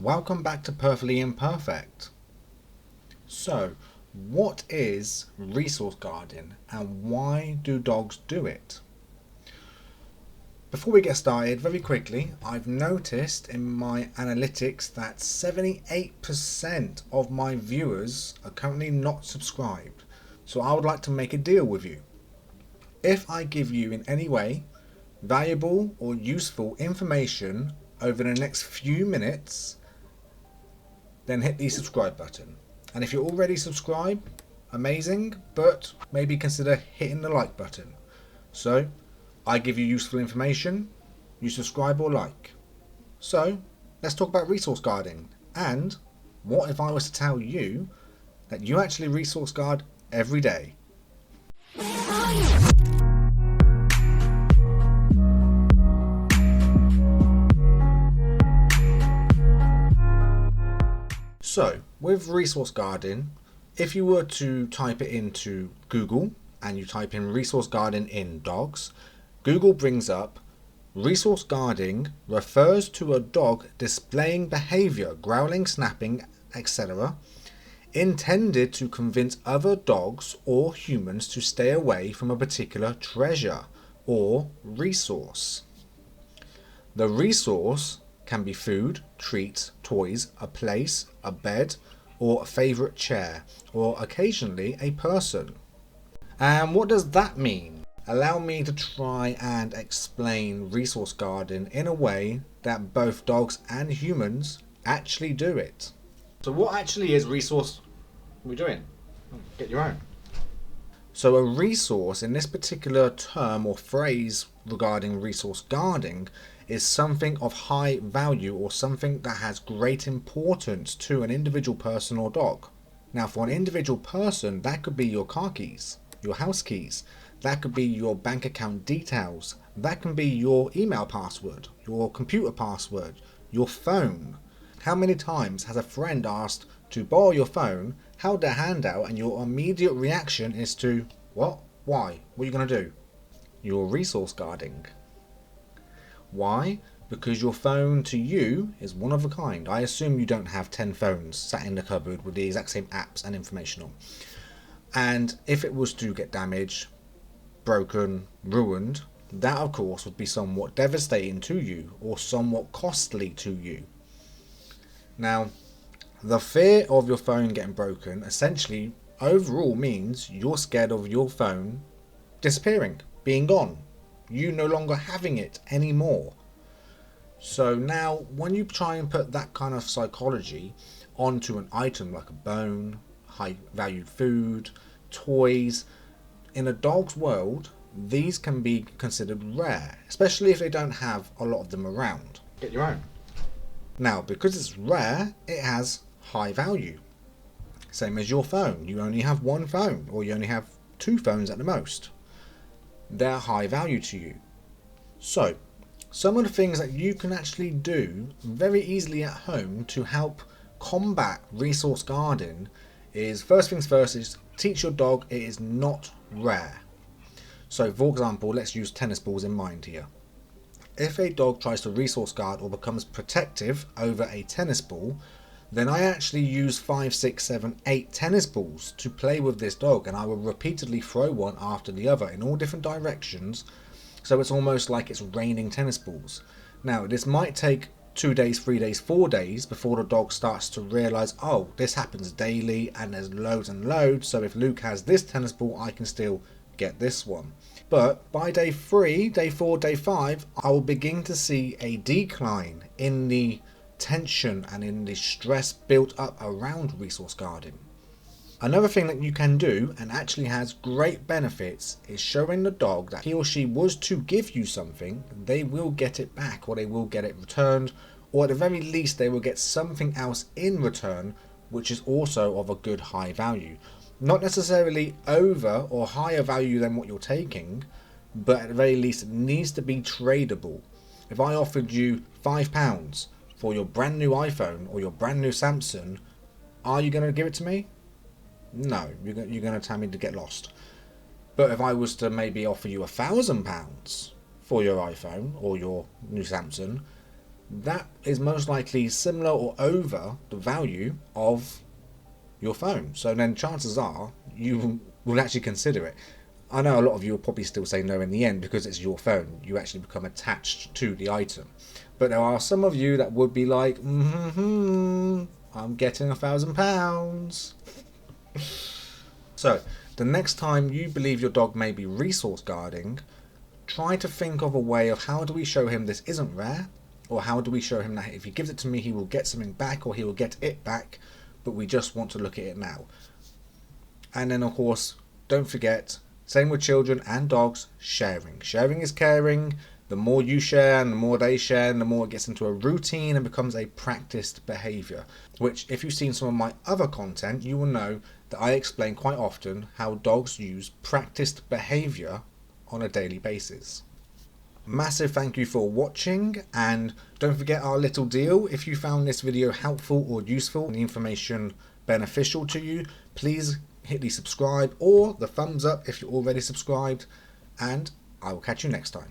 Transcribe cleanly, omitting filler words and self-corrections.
Welcome back to Perfectly Imperfect. So, what is resource guarding and why do dogs do it? Before we get started, very quickly, I've noticed in my analytics that 78% of my viewers are currently not subscribed. So I would like to make a deal with you. If I give you in any way valuable or useful information over the next few minutes, then hit the subscribe button. And if you're already subscribed, amazing, but maybe consider hitting the like button. So, I give you useful information, you subscribe or like. So, let's talk about resource guarding. And what if I was to tell you that you actually resource guard every day? So, with resource guarding, if you were to type it into Google and you type in resource guarding in dogs, Google brings up resource guarding refers to a dog displaying behaviour, growling, snapping, etc., intended to convince other dogs or humans to stay away from a particular treasure or resource. The resource can be food, treats, toys, a place, a bed, or a favourite chair, or occasionally a person. And what does that mean? Allow me to try and explain resource guarding in a way that both dogs and humans actually do it. So what actually is resource we're doing? Get your own. So a resource in this particular term or phrase regarding resource guarding is something of high value or something that has great importance to an individual person or dog. Now for an individual person, that could be your car keys, your house keys, that could be your bank account details, that can be your email password, your computer password, your phone. How many times has a friend asked to borrow your phone, held their hand out, and your immediate reaction is to, what? Why? What are you going to do? You're resource guarding. Why? Because your phone to you is one of a kind. I assume you don't have 10 phones sat in the cupboard with the exact same apps and information on. And if it was to get damaged, broken, ruined, that of course would be somewhat devastating to you or somewhat costly to you. Now, the fear of your phone getting broken essentially overall means you're scared of your phone disappearing, being gone, you no longer having it anymore. So now when you try and put that kind of psychology onto an item like a bone, high valued food, toys, in a dog's world, these can be considered rare, especially if they don't have a lot of them around. Get your own. Now, because it's rare, it has high value. Same as your phone. You only have one phone, or you only have two phones at the most. They're high value to you. So, some of the things that you can actually do very easily at home to help combat resource guarding is, first things first, is teach your dog it is not rare. So for example, let's use tennis balls in mind here. If a dog tries to resource guard or becomes protective over a tennis ball, then I actually use 5, 6, 7, 8 tennis balls to play with this dog, and I will repeatedly throw one after the other in all different directions, so it's almost like it's raining tennis balls. Now this might take 2 days, 3 days, 4 days before the dog starts to realise, oh, this happens daily and there's loads and loads, so if Luke has this tennis ball, I can still get this one. But by day 3, day 4, day 5, I will begin to see a decline in the tension and in the stress built up around resource guarding. Another thing that you can do, and actually has great benefits, is showing the dog that he or she was to give you something, they will get it back, or they will get it returned, or at the very least they will get something else in return which is also of a good high value. Not necessarily over or higher value than what you're taking, but at the very least it needs to be tradable. If I offered you £5 for your brand new iPhone or your brand new Samsung, are you going to give it to me? No, you're going to tell me to get lost. But if I was to maybe offer you £1,000 for your iPhone or your new Samsung, that is most likely similar or over the value of your phone. So then chances are you will actually consider it. I know a lot of you will probably still say no in the end because it's your phone. You actually become attached to the item. But there are some of you that would be like, I'm getting £1,000. So the next time you believe your dog may be resource guarding, try to think of a way of how do we show him this isn't rare, or how do we show him that if he gives it to me he will get something back or he will get it back, but we just want to look at it now. And then of course, don't forget, same with children and dogs, sharing. Sharing is caring. The more you share and the more they share, and the more it gets into a routine and becomes a practiced behaviour. Which, if you've seen some of my other content, you will know that I explain quite often how dogs use practiced behaviour on a daily basis. Massive thank you for watching, and don't forget our little deal. If you found this video helpful or useful and the information beneficial to you, please hit the subscribe or the thumbs up if you're already subscribed, and I will catch you next time.